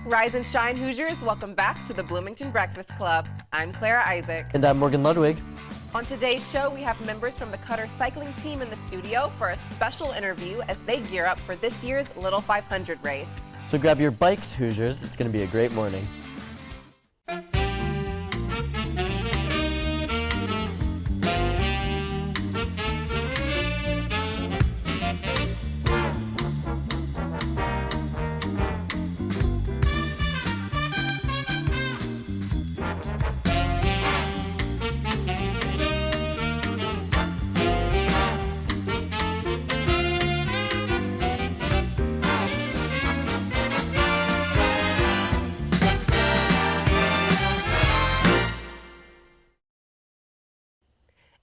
Rise and shine, Hoosiers. Welcome back to the Bloomington Breakfast Club. I'm Clara Isaac. And I'm Morgan Ludwig. On today's show, we have members from the Cutter cycling team in the studio for a special interview as they gear up for this year's Little 500 race. So grab your bikes, Hoosiers. It's going to be a great morning.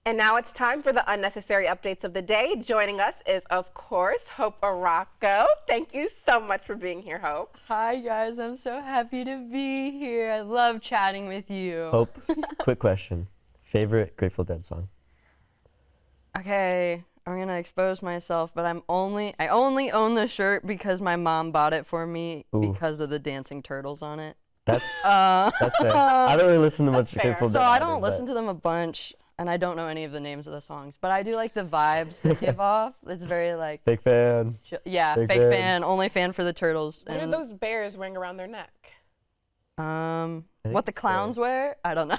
And now it's time for the unnecessary updates of the day. Joining us is, of course, Hope Arauco. Thank you so much for being here, Hope. Hi, guys. I'm so happy to be here. I love chatting with you. Hope, quick question. Favorite Grateful Dead song? Okay, I'm going to expose myself, but I only own the shirt because my mom bought it for me because of the dancing turtles on it. That's fair. I don't really listen to much Grateful Dead. So I don't listen to them a bunch. And I don't know any of the names of the songs, but I do like the vibes they give off. It's very like... Fake fan. Yeah, fake fan, only fan for the turtles. What are those bears wearing around their neck? What the clowns wear? I don't know.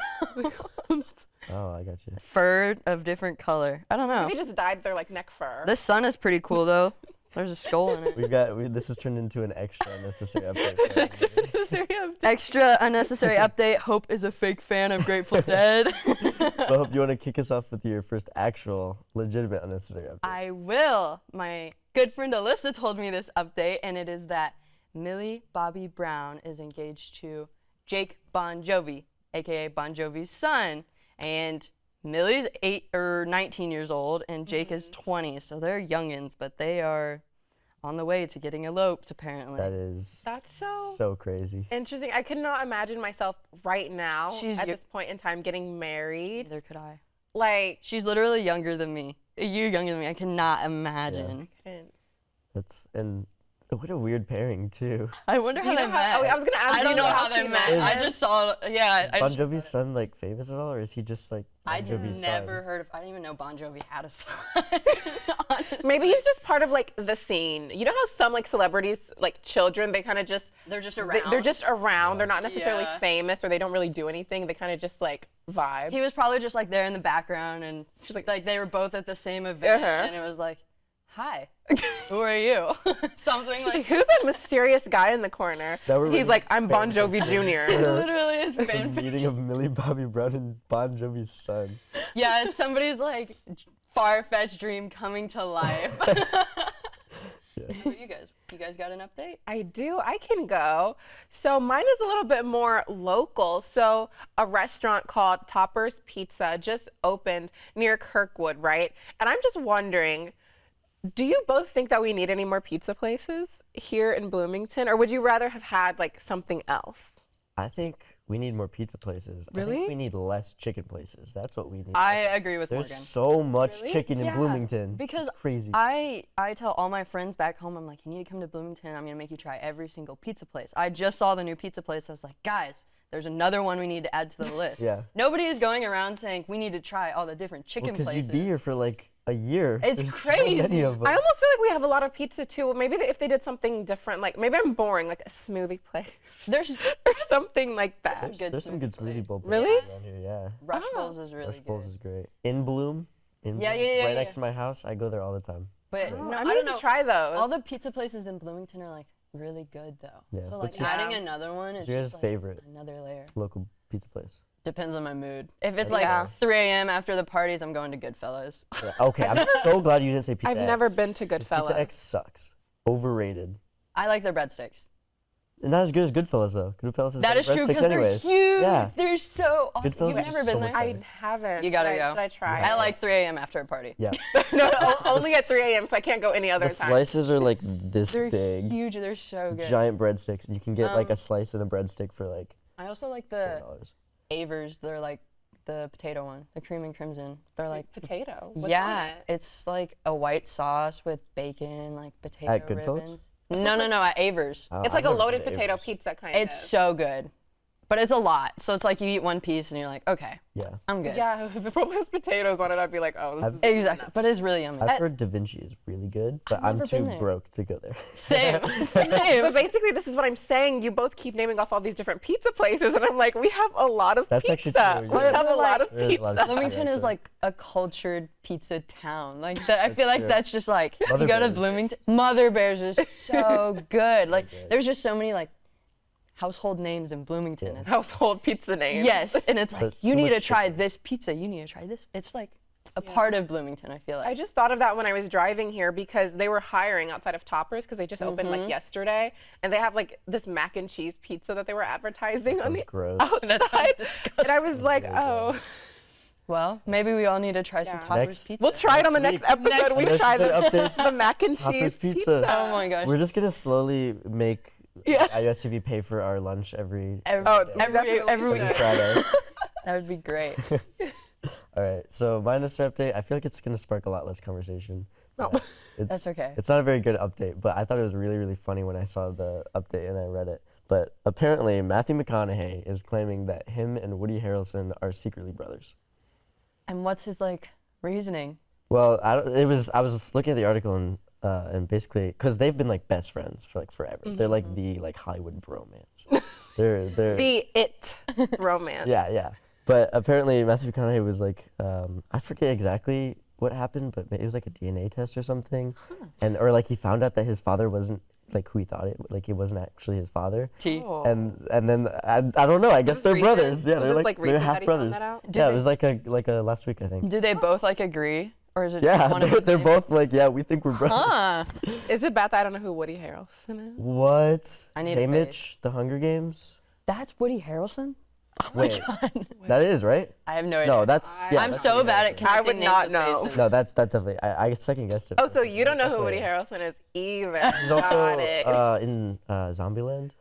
Oh, I got you. Fur of different color. I don't know. They just dyed their like neck fur. This sun is pretty cool though. There's a skull in it. This has turned into an extra unnecessary update. Extra unnecessary update. Hope is a fake fan of Grateful Dead. So Hope, you want to kick us off with your first actual legitimate unnecessary update? I will. My good friend Alyssa told me this update, and it is that Millie Bobby Brown is engaged to Jake Bon Jovi, aka Bon Jovi's son, and Millie's 19 years old, and Jake is 20, so they're youngins, but they are on the way to getting eloped, apparently. That's so crazy. Interesting. I could not imagine myself right now at this point in time getting married. Neither could I. Like, she's literally younger than me. A year younger than me. I cannot imagine. Yeah. I couldn't. And what a weird pairing, too. I wonder how they met. I was going to ask you. I don't know how they met. I just saw, Is Bon Jovi's son, like, famous at all, or is he just, like, Bon Jovi's son? I didn't even know Bon Jovi had a son. Maybe he's just part of, like, the scene. You know how some, like, celebrities, like, children, they kind of just... They're just around. They're just around. They're not necessarily famous, or they don't really do anything. They kind of just, like, vibe. He was probably just, like, there in the background, and she's like they were both at the same event, and it was like, hi, who are you? Something like, who's that mysterious guy in the corner? He's like, I'm Bon Jovi Jr. It literally is fan fiction. Meeting of Millie Bobby Brown and Bon Jovi's son. Yeah, it's somebody's like far-fetched dream coming to life. You guys got an update? I do. I can go. So mine is a little bit more local. So a restaurant called Topper's Pizza just opened near Kirkwood, right? And I'm just wondering, do you both think that we need any more pizza places here in Bloomington, or would you rather have had like something else? I think we need more pizza places. Really? I think we need less chicken places. That's what we need. I agree with Morgan. There's so much chicken in Bloomington. Because it's crazy. I tell all my friends back home, I'm like, you need to come to Bloomington. I'm going to make you try every single pizza place. I just saw the new pizza place. I was like, guys, there's another one we need to add to the list. Yeah. Nobody is going around saying we need to try all the different chicken places. Because you'd be here for like a year. It's There's crazy. So many of them. I almost feel like we have a lot of pizza too. Maybe if they did something different, like maybe I'm boring, like a smoothie place. There's something like that. There's some good smoothie bowl places around here, yeah. Rush Bowls is really good. Rush Bowls is great. In Bloom, yeah, right next to my house. I go there all the time. But no, I need to try those. All the pizza places in Bloomington are like really good though. Yeah. So like adding another one is your just like favorite another layer. Local pizza place? Depends on my mood. If it's like 3 a.m. after the parties, I'm going to Goodfellas. Yeah, okay, I'm so glad you didn't say Pizza X. I've never been to Goodfellas. Pizza X sucks. Overrated. I like their breadsticks. Not as good as Goodfellas though. Goodfellas is that is true because they're huge. Yeah. They're so awesome. Goodfellas You've never been there? I haven't. You gotta go. Should I try? I like 3 a.m. after a party. Yeah. No, only at 3 a.m. so I can't go any other time. The slices are like this they're big. They're huge. They're so good. Giant breadsticks, and you can get like a slice and a breadstick for like. I also like the $4. Avers. They're like the potato one, the cream and crimson. They're like potato. What's yeah, on it? it's like a white sauce with bacon and like potato At Goodfellas? ribbons. No, at Avers. Oh, It's I've like a never been loaded to potato Avery's. pizza kind It's of. so good. But it's a lot. So it's like you eat one piece and you're like, okay, Yeah. I'm good. Yeah, if it probably has potatoes on it, I'd be like, oh, this is Exactly. But it's really yummy. I've heard Da Vinci is really good, but I'm never too been there. broke to go there. Same. But Same. basically, this is what I'm saying. You both keep naming off all these different pizza places, and I'm like, we have a lot of That's pizza. actually true, We yeah. have a lot of There is a lot of pizza. Bloomington is actually. like a cultured pizza town. Like that, I feel like true. that's just like Mother you go to Bears. Bloomington. Mother Bears is so good. Like there's just so many like household names in Bloomington. Yeah. It's- Household pizza names. yes, and it's like But you too need to much try chicken. this pizza. You need to try this. It's like a part of Bloomington. I feel like. I just thought of that when I was driving here because they were hiring outside of Toppers because they just opened Mm-hmm. like yesterday, and they have like this mac and cheese pizza that they were advertising on Sounds the gross. outside. disgusting. And I was like, Really oh, Well, maybe we all need to try some Yeah. Toppers Next- pizza. we'll try it on the Next next week. episode. We try Unnecessary the, updates. the mac and Toppers cheese pizza. Oh my gosh. We're just gonna slowly make Yeah. IUSTV pay for our lunch every Every, Oh, day. every definitely week. should. Friday. That would be great. All right, so my unnecessary update. I feel like it's gonna spark a lot less conversation. No. Yeah, it's, That's okay. It's not a very good update, but I thought it was really, really funny when I saw the update and I read it. But apparently, Matthew McConaughey is claiming that him and Woody Harrelson are secretly brothers. And what's his like reasoning? Well, I was looking at the article and basically because they've been like best friends for like forever. They're like the like Hollywood bromance. they're The It romance. yeah. But apparently Matthew McConaughey was like I forget exactly what happened, but it was like a DNA test or something, and or like he found out that his father wasn't like who he thought it like it wasn't actually his father. T. Oh. And then I don't know. I guess this they're recent? brothers. Yeah, Was they're this, like like, they're recent half that he found brothers. that out? Yeah, Did it was like a last week I think. Do they both like agree, or is it Yeah, one of they're them? both like yeah we think we're brothers. Huh. Is it bad that I don't know who Woody Harrelson is? What? I need a Hey face. Mitch, The Hunger Games. That's Woody Harrelson? Oh Wait, my god. that is right. I have no idea. No, that's yeah. I'm that's so Woody bad at Harrelson. connecting I would names not with know. faces. No, that's definitely. I second guessed it. Oh, so you don't know who Definitely Woody is. Harrelson is either. He's also Got it. in Zombieland.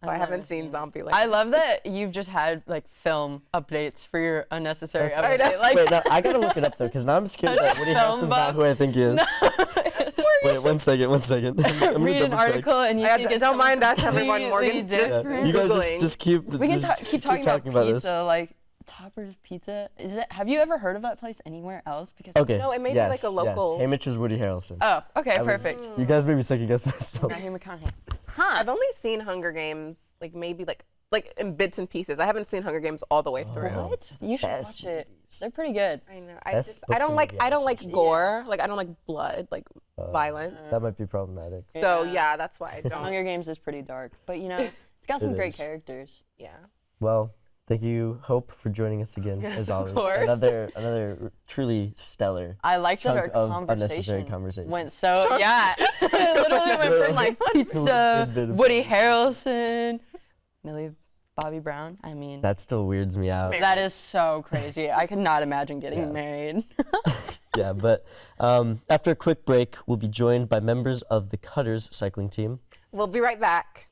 I haven't never seen Zombie. I love that you've just had like film updates for your unnecessary That's- update. Like, Wait, no, I gotta look it up though, because now I'm scared Such that a Woody film Harrelson's buff. not who I think he is. Wait, one second. I'm gonna read an double check. article and you think it's don't mind us, something everyone. Morgan's completely just different. You guys Googling. just keep. We can just keep talking about this. pizza, like Topper's Pizza. Is it? Have you ever heard of that place anywhere else? Because Okay. No, it may be yes, like a local- Yes. Hey Mitch is Woody Harrelson. Oh, okay, I was- perfect. You guys made me second guess myself. Matthew McConaughey. Huh? I've only seen Hunger Games, like maybe like in bits and pieces. I haven't seen Hunger Games all the way through. What? You should Best watch it. movies. They're pretty good. I know. Best I book don't to like movie I don't like adaptation. gore. Like I don't like blood, like violence. That might be problematic. So Yeah. yeah, that's why I don't. Hunger Games is pretty dark, but you know, it's got some It great is. characters. Yeah. Well, thank you, Hope, for joining us again as always. course. Another truly stellar. I like that our Chunk of unnecessary conversation conversation. went so yeah. It literally went from like pizza, Good bit of Woody Harrelson, Millie Bobby Brown. I mean, That still weirds me out. that is so crazy. I could not imagine getting Yeah. married. Yeah, but after a quick break, we'll be joined by members of the Cutters cycling team. We'll be right back.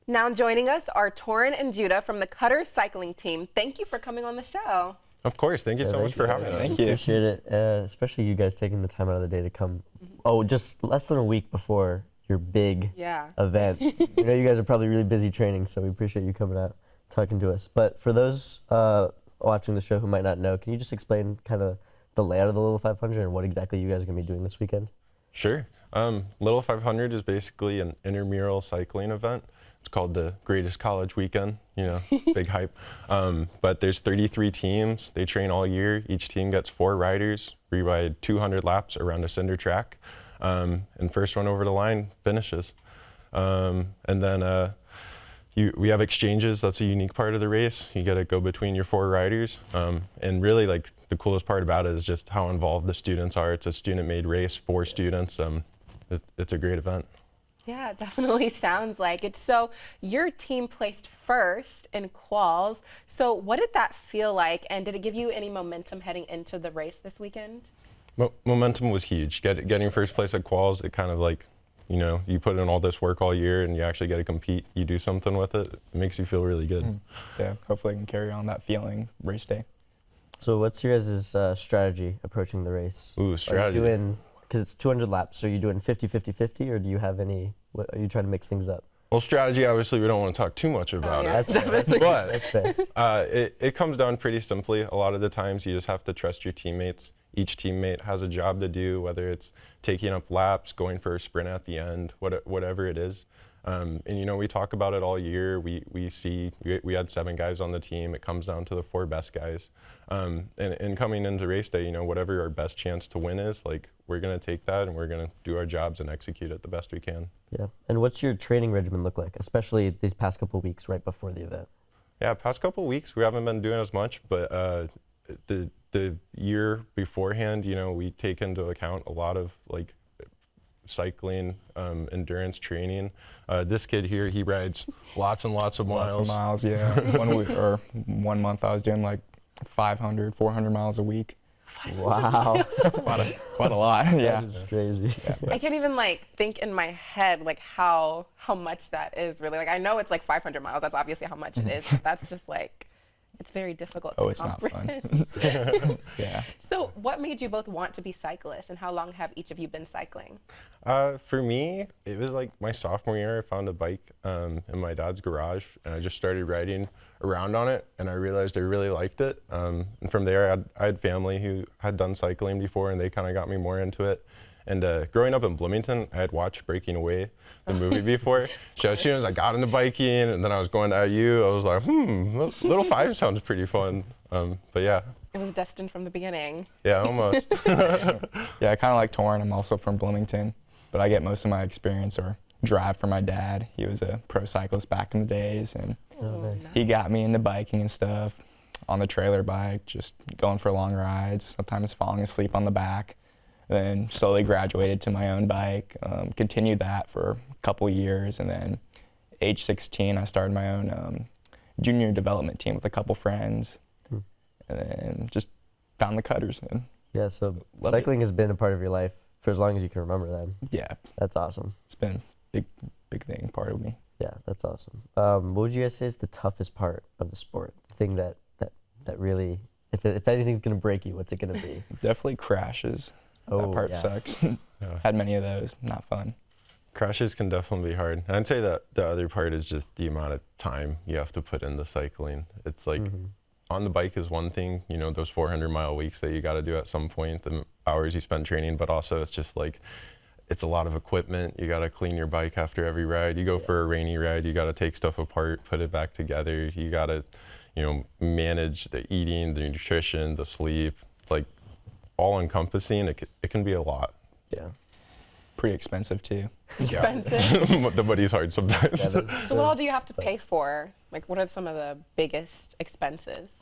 Now joining us are Torin and Judah from the Cutter cycling team. Thank you for coming on the show. Of course. Thank you so much Thanks, for guys. having us. Thank you. Appreciate it, especially you guys taking the time out of the day to come. Oh, just less than a week before your big Yeah. event. You know, you guys are probably really busy training, so we appreciate you coming out, talking to us. But for those watching the show who might not know, can you just explain kind of the layout of the Little 500 and what exactly you guys are going to be doing this weekend? Sure. Little 500 is basically an intramural cycling event. It's called the Greatest College Weekend, you know, big hype. But there's 33 teams. They train all year. Each team gets 4 riders. We ride 200 laps around a cinder track. And first one over the line finishes. And then we have exchanges. That's a unique part of the race. You get to go between your 4 riders. And really, like, the coolest part about it is just how involved the students are. It's a student-made race for students. It's a great event. Yeah, it definitely sounds like it. So your team placed first in quals. So what did that feel like, and did it give you any momentum heading into the race this weekend? Momentum was huge. Getting first place at quals, it kind of like, you know, you put in all this work all year and you actually get to compete, you do something with it, it makes you feel really good. Yeah, hopefully I can carry on that feeling race day. So what's your guys' strategy approaching the race? Ooh, strategy. Because it's 200 laps, so are you doing 50-50-50, or do you have any, are you trying to mix things up? Well, strategy, obviously, we don't want to talk too much about yeah. it. That's fair. But That's fair. it comes down pretty simply. A lot of the times, you just have to trust your teammates. Each teammate has a job to do, whether it's taking up laps, going for a sprint at the end, whatever it is. And we talk about it all year. We had 7 guys on the team. It comes down to the 4 best guys. And coming into race day, whatever our best chance to win is, like, we're gonna take that and we're gonna do our jobs and execute it the best we can. Yeah. And what's your training regimen look like, especially these past couple weeks right before the event? Yeah, past couple weeks we haven't been doing as much, but the year beforehand, we take into account a lot of like cycling, endurance training. This kid here, he rides lots and lots of miles. Lots of miles, yeah. 1 week or 1 month I was doing like 500, 400 miles a week. Wow. Quite a lot, yeah. That is crazy. I can't even like think in my head like how much that is really. Like I know it's like 500 miles. That's obviously how much it is. But that's just like, it's very difficult to Oh, it's not comprehend. fun. Yeah. So what made you both want to be cyclists, and how long have each of you been cycling? For me, it was like my sophomore year. I found a bike in my dad's garage, and I just started riding around on it, and I realized I really liked it. And from there, I had family who had done cycling before, and they kind of got me more into it. And growing up in Bloomington, I had watched Breaking Away, the movie before. So as soon as I got into biking, and then I was going to IU, I was like, Little 5 sounds pretty fun. But yeah. It was destined from the beginning. Yeah, almost. Yeah, I kind of like touring. I'm also from Bloomington, but I get most of my experience or drive from my dad. He was a pro cyclist back in the days, and Oh, nice. he got me into biking and stuff on the trailer bike, just going for long rides, sometimes falling asleep on the back. Then slowly graduated to my own bike, continued that for a couple years, and then age 16, I started my own junior development team with a couple friends, and then just found the cutters. And Yeah, so Love cycling has been a part of your life for as long as you can remember then. yeah, That's awesome. it's been a big thing, part of me. Yeah, that's awesome. What would you guys say is the toughest part of the sport? The thing that really, if anything's gonna break you, what's it gonna be? Definitely crashes. Oh, That part yeah. sucks. Yeah. Had many of those, not fun. Crashes can definitely be hard. And I'd say that the other part is just the amount of time you have to put into cycling. It's like on the bike is one thing, those 400-mile weeks that you got to do at some point, the hours you spend training, but also it's just like, it's a lot of equipment. You got to clean your bike after every ride. You go for a rainy ride, you got to take stuff apart, put it back together. You got to, manage the eating, the nutrition, the sleep. It's like all encompassing. It can be a lot. Yeah. Pretty expensive too. Expensive. The money's hard sometimes. Yeah, that's- So what all do you that's- have to pay for? Like what are some of the biggest expenses?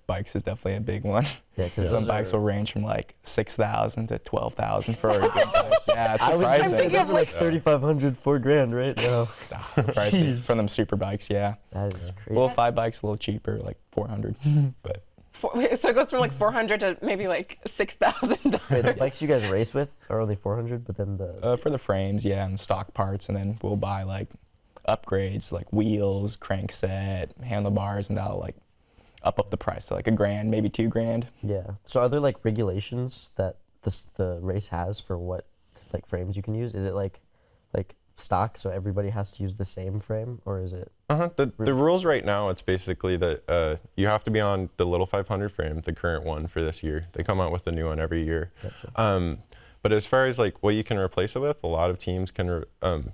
Bikes is definitely a big one. Yeah, because Some bikes will range from like 6,000 to 12,000 for a good bike. Yeah, it's I was surprising. thinking those are like 3,500, $4,000 right now. Pricey Jeez. for them super bikes, yeah. That is crazy. Well, 5 bikes a little cheaper, like 400. But So it goes from like 400 to maybe like $6,000. Wait, the bikes you guys race with are only 400, but then the for the frames, yeah, and stock parts, and then we'll buy like upgrades like wheels, crankset, handlebars, and that'll like up the price to like $1,000, maybe $2,000. yeah. So are there like regulations that the race has for what like frames you can use? Is it like stock, so everybody has to use the same frame, or is it? The rules right now, it's basically that you have to be on the Little 500 frame, the current one for this year. They come out with a new one every year. Gotcha. But as far as like what you can replace it with, a lot of teams can.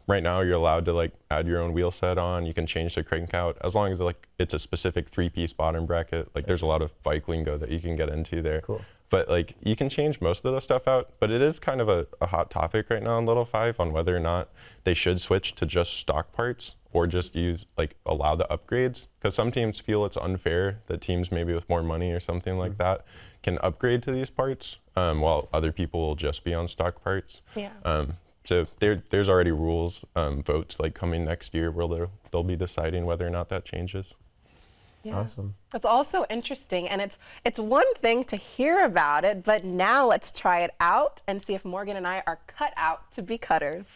Right now, you're allowed to like add your own wheel set on. You can change the crank out as long as like it's a specific 3-piece bottom bracket. Like there's a lot of bike lingo that you can get into there. Cool. But like you can change most of the stuff out. But it is kind of a hot topic right now in Little 5 on whether or not they should switch to just stock parts or just allow the upgrades. Because some teams feel it's unfair that teams maybe with more money or something like that can upgrade to these parts, while other people will just be on stock parts. Yeah. So there's already rules, votes like coming next year where they'll be deciding whether or not that changes. Yeah. Awesome. That's also interesting, and it's one thing to hear about it, but now let's try it out and see if Morgan and I are cut out to be cutters.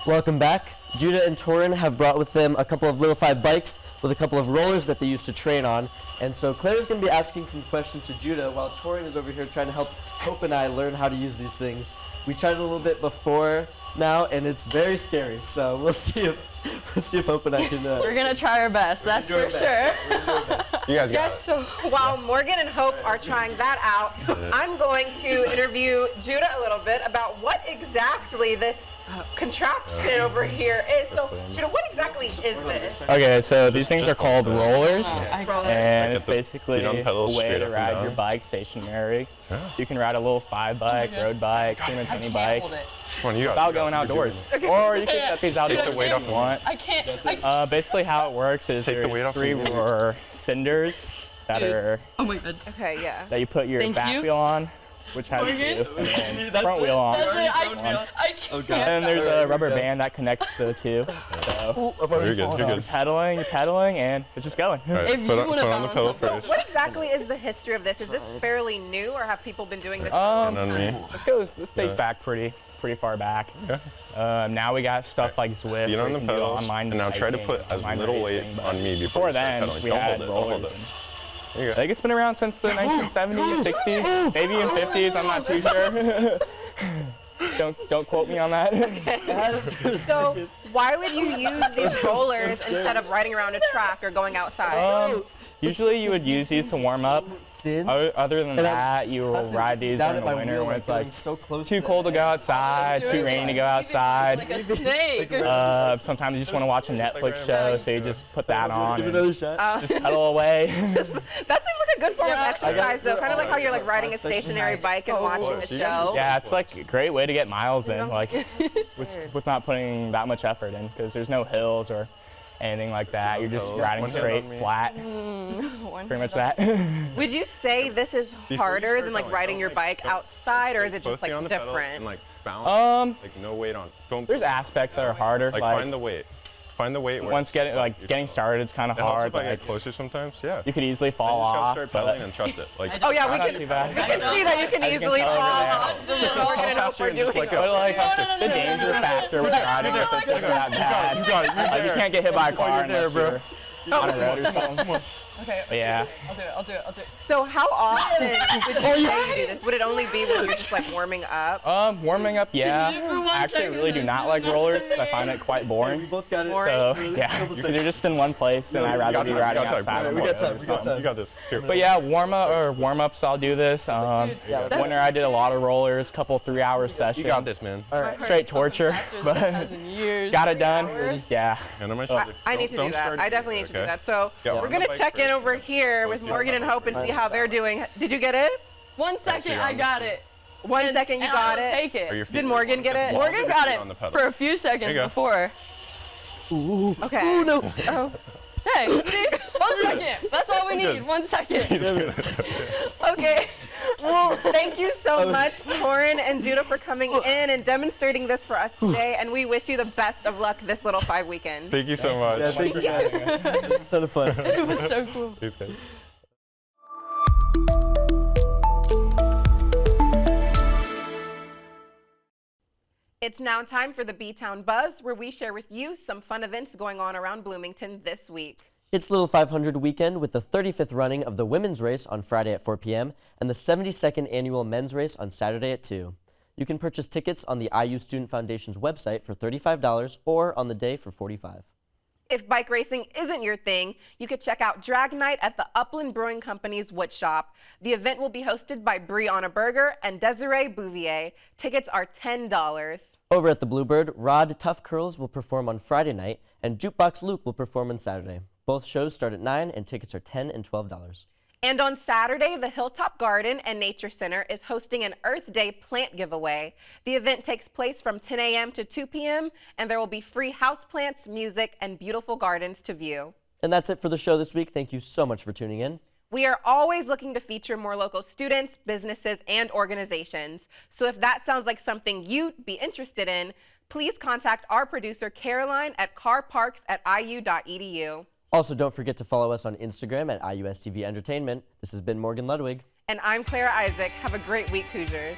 Welcome back. Judah and Torin have brought with them a couple of Little 5 bikes with a couple of rollers that they used to train on. And so Claire's going to be asking some questions to Judah while Torin is over here trying to help Hope and I learn how to use these things. We tried it a little bit before now, and it's very scary. So we'll see if Hope and I can. We're gonna try our best, that's for sure. You guys got Yes, so while Morgan and Hope are trying that out, I'm going to interview Judah a little bit about what exactly this contraption over here is. So, Judah, what exactly is this? Okay, so these things are called rollers, Rollers. and it's Get the basically feet on the a pedals way straight to up and ride down. your bike stationary. You can ride a little 5 bike, road bike, pretty much any bike, Come on, you got without you got- going you do outdoors. it. Or you can set these out take if the weight you off of want. I can't. Basically how it works is Take the weight there's off of 3 me. cinders that are Oh my god. Okay, yeah. that you put your Thank back you. wheel on, which has 2, Morgan? and then front wheel on. I can't. And then there's a rubber band that connects the 2. So You're good. You're you're good. pedaling, and it's just going. All right, If you foot on wanna the balance pedal on something. first. What exactly is the history of this? Is this fairly new, or have people been doing this? And on me. This dates back pretty far back. Now we got stuff like Zwift. Feet where on you the can do pedals, online and now try to biking, put as online little weight racing, but on me before Before you start then, pedaling. we Don't had hold it. Don't hold rollers. it. There you I go. think it's been around since the 1970s, 60s, maybe in 50s. I'm not too sure. Don't quote me on that. So, why would you use these rollers instead of riding around a track or going outside? Usually you would use these to warm up. Other than that, you will ride these down during at the my winter wheel, when it's getting like so close too cold to go outside, too rainy to go outside. Like a snake. Sometimes you just want to watch a Netflix show, so you just put that on Give and another shot. just pedal away. That seems like a good form of Yeah. exercise, though. Kind of like how you're like riding a stationary bike and watching a show. Yeah, it's like a great way to get miles in, like with not putting that much effort in, because there's no hills or anything like that. You're just riding One hand straight, on me. flat, pretty much that. Would you say this is harder than like riding your bike outside, or is it Both just like feet on the pedals different? and like balance. Like no weight on. Don't. There's aspects that are harder. Like find the weight. Find the weight. Where Once it's like getting started, it's kind of It helps hard. if I Like, get closer sometimes. Yeah. you could easily fall You just gotta off, start but pedaling and trust it. Like. Oh yeah, we not can too bad. see that you can As you can easily tell fall over there. off. Morgan and Hope are doing But like the danger factor with riding with this isn't that bad. You got it. You're Like you there. can't get hit by a car there, unless bro. you're on a road or something. Okay, But yeah. I'll do it. So how often would you say you do this? Would it only be when you're just like warming up? Warming up, yeah. Did you do it for 1 I actually second really do and not then like do it rollers for because I me? find it quite boring. We both got it. So yeah, because they're just in one place, and I'd rather be riding outside. on We the got road time, or we got something. time. You got this. Here. But yeah, warm-ups, I'll do this. Winter, I did a lot of rollers, couple 3-hour sessions. You got this, man. Straight torture, but got it done. Yeah. Hand on my shoulder. I need to do Don't that. start I definitely need to do okay? that. So Yeah, we're on the gonna bike check in first. over here with Morgan and Hope and see how they're doing. Did you get it? 1 second, I got it. 1 second, you And got I'll it. take Are your it. feet Did Morgan get it? Morgan got it on the pedal. for a few seconds you go. before. Okay. Oh, Hey, see? 1 second. That's all we need. 1 second. okay. Well, thank you so much, Torin and Judah, for coming in and demonstrating this for us today. And we wish you the best of luck this Little 5 weekend. Thank you so much. Yeah, thank you guys. It's a ton of fun. It was so cool. Thanks, guys. It's now time for the B-Town Buzz, where we share with you some fun events going on around Bloomington this week. It's Little 500 weekend with the 35th running of the women's race on Friday at 4 p.m. and the 72nd annual men's race on Saturday at 2. You can purchase tickets on the IU Student Foundation's website for $35 or on the day for $45. If bike racing isn't your thing, you could check out Drag Night at the Upland Brewing Company's Wood Shop. The event will be hosted by Brie on a Burger and Desiree Bouvier. Tickets are $10. Over at the Bluebird, Rod Tough Curls will perform on Friday night and Jukebox Luke will perform on Saturday. Both shows start at 9 and tickets are $10 and $12. And on Saturday, the Hilltop Garden and Nature Center is hosting an Earth Day plant giveaway. The event takes place from 10 a.m. to 2 p.m., and there will be free houseplants, music, and beautiful gardens to view. And that's it for the show this week. Thank you so much for tuning in. We are always looking to feature more local students, businesses, and organizations. So if that sounds like something you'd be interested in, please contact our producer, Caroline, at carparks@iu.edu. Also, don't forget to follow us on Instagram at IUSTV Entertainment. This has been Morgan Ludwig. And I'm Clara Isaac. Have a great week, Hoosiers.